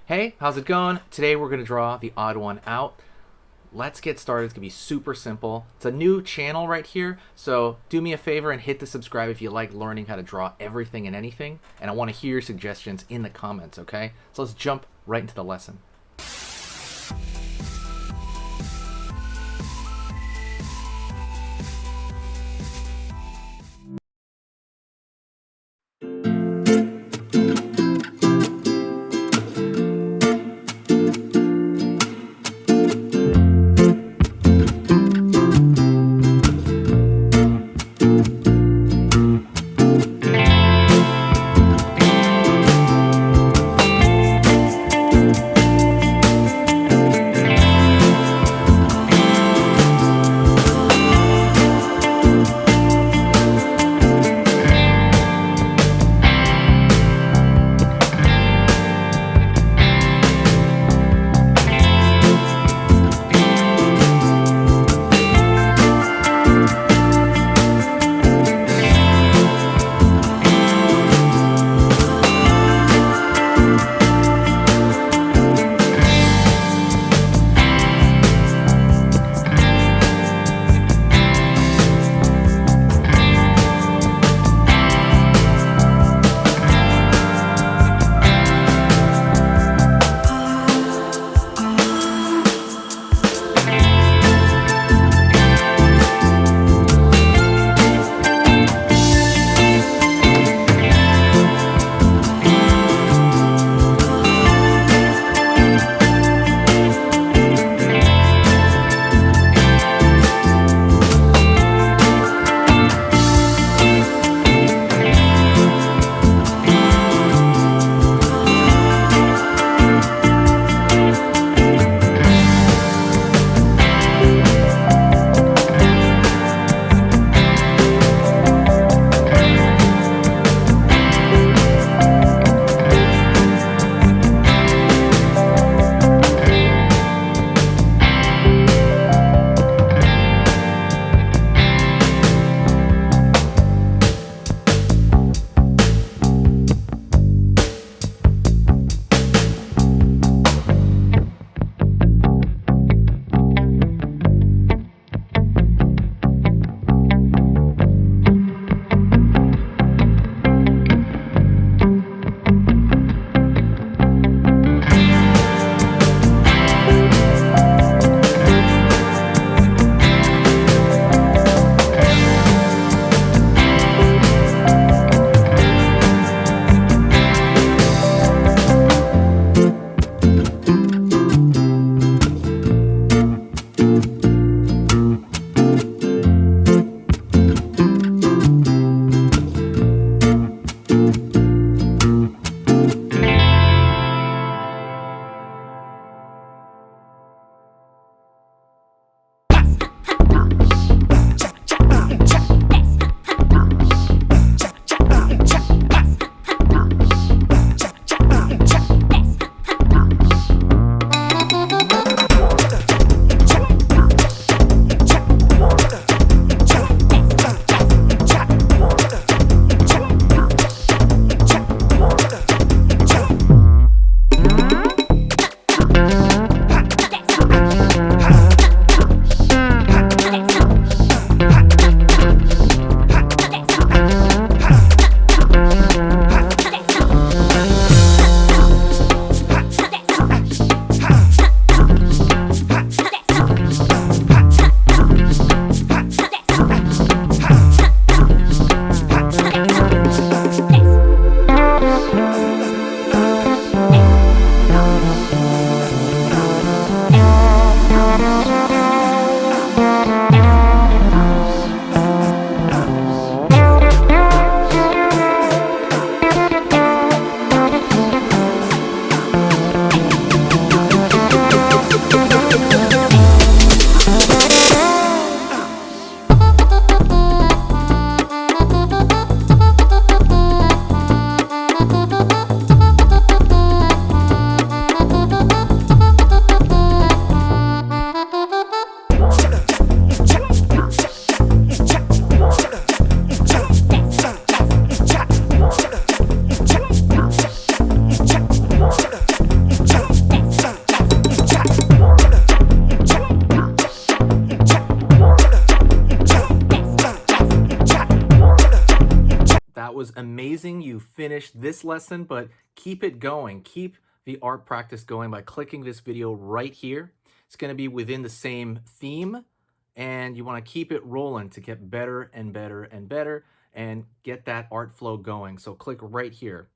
Hey, how's it going? Today we're going to draw the odd one out. Let's get started. It's going to be super simple. It's a new channel right here, so do me a favor and hit the subscribe if you like learning how to draw everything and anything, and I want to hear your suggestions in the comments, okay? So let's jump right into the lesson. was amazing you finished this lesson, but keep it going. Keep the art practice going by clicking this video right here. It's going to be within the same theme, and you want to keep it rolling to get better and better and better and get that art flow going. So click right here.